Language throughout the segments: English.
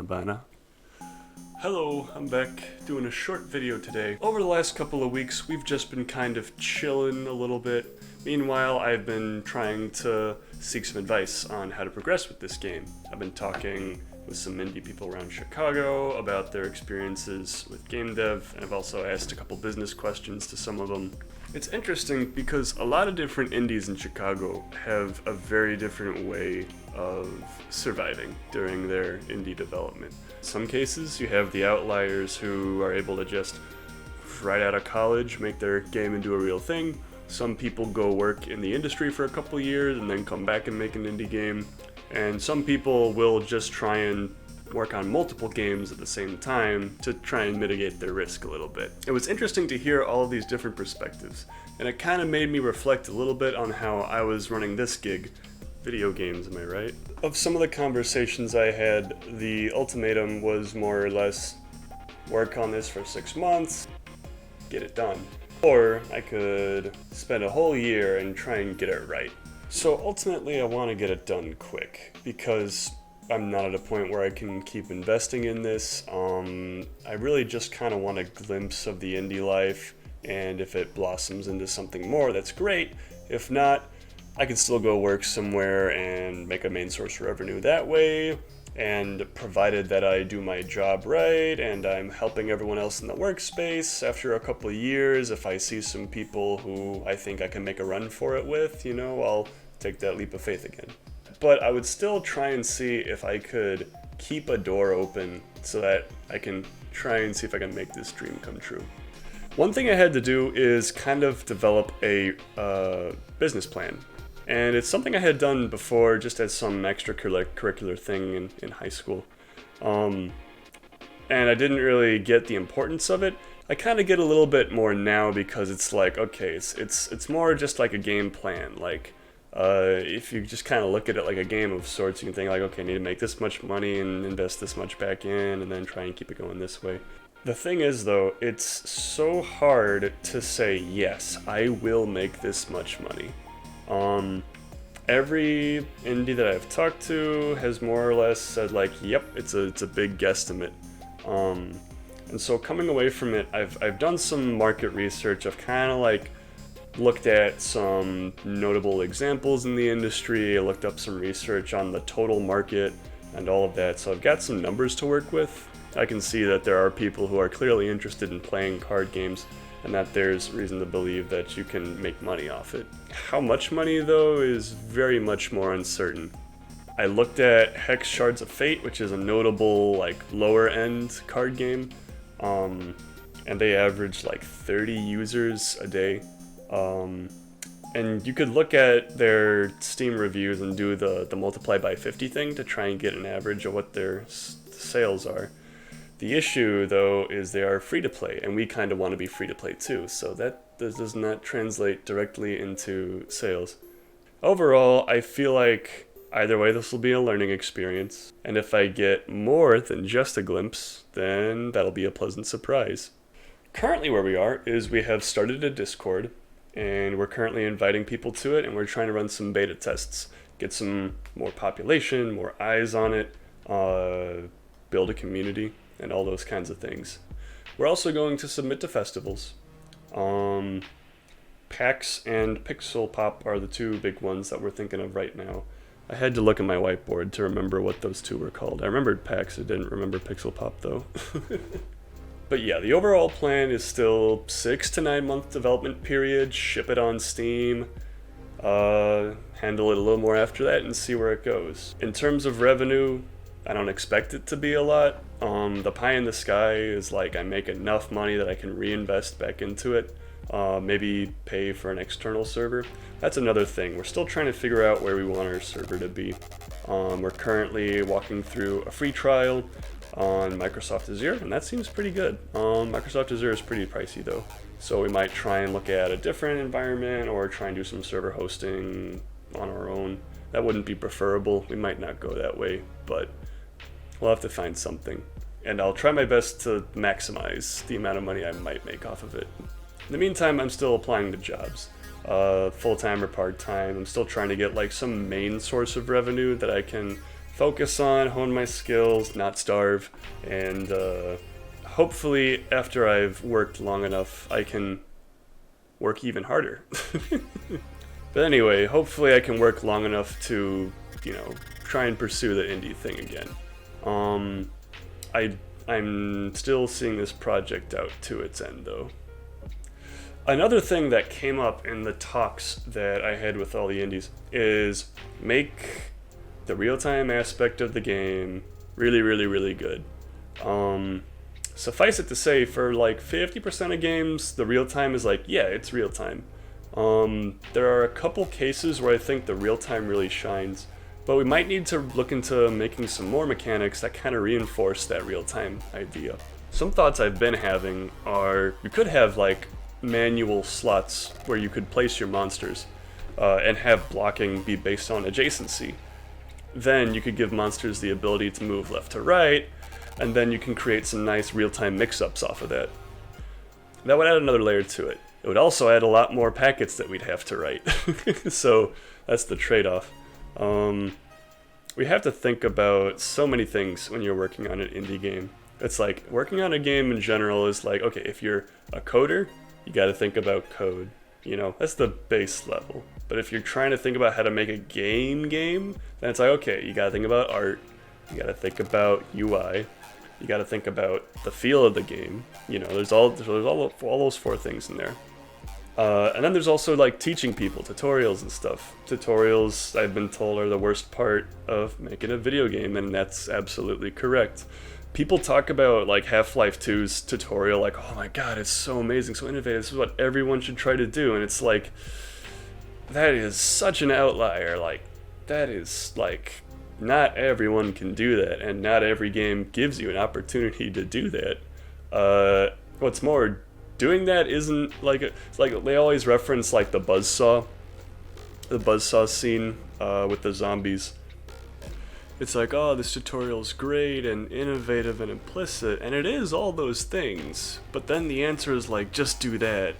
Havana. Hello, I'm back doing a short video today. Over the last couple of weeks, we've just been kind of chilling a little bit. Meanwhile, I've been trying to seek some advice on how to progress with this game. I've been talking with some indie people around Chicago about their experiences with game dev, and I've also asked a couple business questions to some of them. It's interesting because a lot of different indies in Chicago have a very different way of surviving during their indie development. In some cases, you have the outliers who are able to just, right out of college, make their game into a real thing. Some people go work in the industry for a couple years and then come back and make an indie game. And some people will just try and work on multiple games at the same time to try and mitigate their risk a little bit. It was interesting to hear all of these different perspectives, and it kind of made me reflect a little bit on how I was running this gig. Video games, am I right? Of some of the conversations I had, the ultimatum was more or less work on this for 6 months, get it done. Or I could spend a whole year and try and get it right. So ultimately I want to get it done quick because I'm not at a point where I can keep investing in this. I really just kind of want a glimpse of the indie life, and if it blossoms into something more, that's great. If not, I can still go work somewhere and make a main source of revenue that way, and provided that I do my job right and I'm helping everyone else in the workspace, after a couple of years, if I see some people who I think I can make a run for it with, I'll take that leap of faith again. But I would still try and see if I could keep a door open so that I can try and see if I can make this dream come true. One thing I had to do is kind of develop a business plan. And it's something I had done before just as some extracurricular thing in high school. And I didn't really get the importance of it. I kind of get a little bit more now because it's like, okay, it's more just like a game plan. Like, if you just kind of look at it like a game of sorts, you can think like, okay, I need to make this much money and invest this much back in and then try and keep it going this way. The thing is though, it's so hard to say, yes, I will make this much money. Every indie that I've talked to has more or less said like, yep, it's a big guesstimate. And so coming away from it, I've done some market research. I've kind of like looked at some notable examples in the industry. I looked up some research on the total market and all of that. So I've got some numbers to work with. I can see that there are people who are clearly interested in playing card games, and that there's reason to believe that you can make money off it. How much money, though, is very much more uncertain. I looked at Hex Shards of Fate, which is a notable, lower-end card game, and they average, 30 users a day. And you could look at their Steam reviews and do the multiply by 50 thing to try and get an average of what their sales are. The issue, though, is they are free-to-play, and we kind of want to be free-to-play too, so that does not translate directly into sales. Overall, I feel like either way this will be a learning experience, and if I get more than just a glimpse, then that'll be a pleasant surprise. Currently where we are is we have started a Discord, and we're currently inviting people to it, and we're trying to run some beta tests, get some more population, more eyes on it, build a community, and all those kinds of things. We're also going to submit to festivals. PAX and Pixel Pop are the two big ones that we're thinking of right now. I had to look at my whiteboard to remember what those two were called. I remembered PAX, I didn't remember Pixel Pop though. But yeah, the overall plan is still 6 to 9 month development period, ship it on Steam, handle it a little more after that and see where it goes. In terms of revenue, I don't expect it to be a lot. The pie in the sky is I make enough money that I can reinvest back into it, maybe pay for an external server. That's another thing. We're still trying to figure out where we want our server to be. We're currently walking through a free trial on Microsoft Azure, and that seems pretty good. Microsoft Azure is pretty pricey though, so we might try and look at a different environment or try and do some server hosting on our own. That wouldn't be preferable. We might not go that way, but we'll have to find something. And I'll try my best to maximize the amount of money I might make off of it. In the meantime, I'm still applying to jobs. Full-time or part-time. I'm still trying to get some main source of revenue that I can focus on, hone my skills, not starve, and hopefully after I've worked long enough, I can work even harder. But anyway, hopefully I can work long enough to, you know, try and pursue the indie thing again. I'm still seeing this project out to its end though. Another thing that came up in the talks that I had with all the indies is make the real-time aspect of the game really, really, really good. Suffice it to say, for like 50% of games, the real-time is like, yeah, it's real-time. There are a couple cases where I think the real-time really shines, but we might need to look into making some more mechanics that kind of reinforce that real-time idea. Some thoughts I've been having are, you could have like manual slots where you could place your monsters and have blocking be based on adjacency. Then you could give monsters the ability to move left to right, and then you can create some nice real-time mix-ups off of that. That would add another layer to it. It would also add a lot more packets that we'd have to write. So that's the trade-off. We have to think about so many things when you're working on an indie game. It's like, working on a game in general is like, okay, if you're a coder, you gotta think about code. You know, that's the base level. But if you're trying to think about how to make a game, then it's like, okay, you gotta think about art, you gotta think about UI, you gotta think about the feel of the game. You know, there's all those four things in there. And then there's also like teaching people, tutorials and stuff. Tutorials, I've been told, are the worst part of making a video game, and that's absolutely correct. People talk about like Half-Life 2's tutorial, like, oh my god, it's so amazing, so innovative, this is what everyone should try to do, and it's like, that is such an outlier. Like, that is like, not everyone can do that, and not every game gives you an opportunity to do that. What's more, doing that isn't like, it's like they always reference like the buzzsaw scene with the zombies. It's like, oh, this tutorial's great and innovative and implicit, and it is all those things, but then the answer is like, just do that.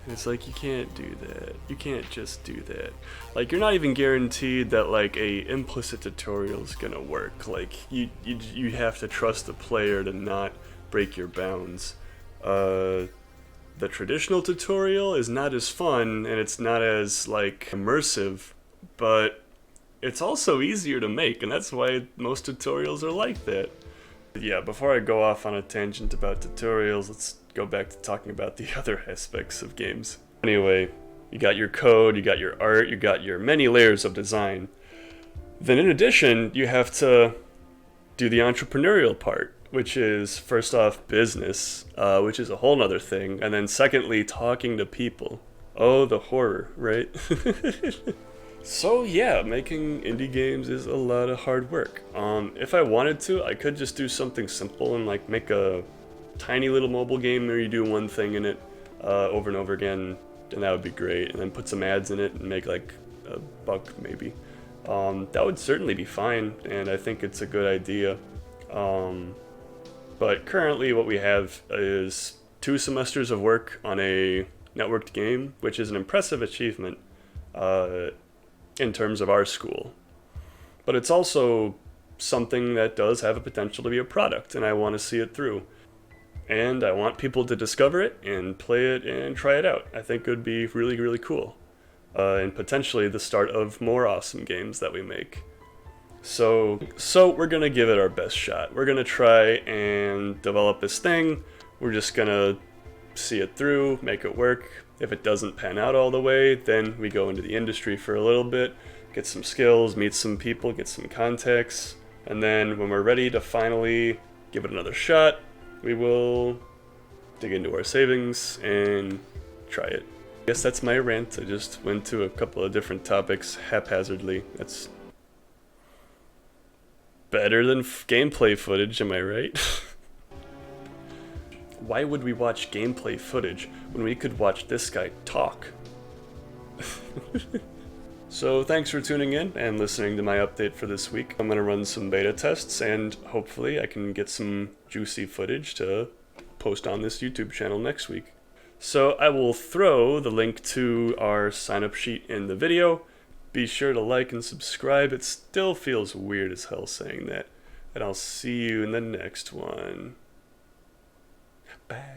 And it's like, you can't do that. You can't just do that. Like, you're not even guaranteed that like a implicit tutorial is gonna work. Like, you have to trust the player to not break your bounds. The traditional tutorial is not as fun, and it's not as like immersive, but it's also easier to make, and that's why most tutorials are like that. Yeah, before I go off on a tangent about tutorials, let's go back to talking about the other aspects of games. Anyway, you got your code, you got your art, you got your many layers of design. Then in addition, you have to do the entrepreneurial part, which is first off business, which is a whole nother thing, and then secondly, talking to people. Oh, the horror, right? So yeah, making indie games is a lot of hard work. If I wanted to, I could just do something simple and like make a tiny little mobile game where you do one thing in it over and over again, and that would be great. And then put some ads in it and make like $1 maybe. That would certainly be fine, and I think it's a good idea. But currently what we have is 2 semesters of work on a networked game, which is an impressive achievement in terms of our school. But it's also something that does have a potential to be a product, and I want to see it through. And I want people to discover it and play it and try it out. I think it would be really, really cool. And potentially the start of more awesome games that we make. So we're gonna give it our best shot. We're gonna try and develop this thing. We're just gonna see it through, make it work. If it doesn't pan out all the way, then we go into the industry for a little bit, get some skills, meet some people, get some contacts, and then when we're ready to finally give it another shot, we will dig into our savings and try it. I guess that's my rant. I just went to a couple of different topics haphazardly. That's better than gameplay footage, am I right? Why would we watch gameplay footage when we could watch this guy talk? So thanks for tuning in and listening to my update for this week. I'm going to run some beta tests, and hopefully I can get some juicy footage to post on this YouTube channel next week. So I will throw the link to our sign-up sheet in the video. Be sure to like and subscribe. It still feels weird as hell saying that. And I'll see you in the next one. Bye.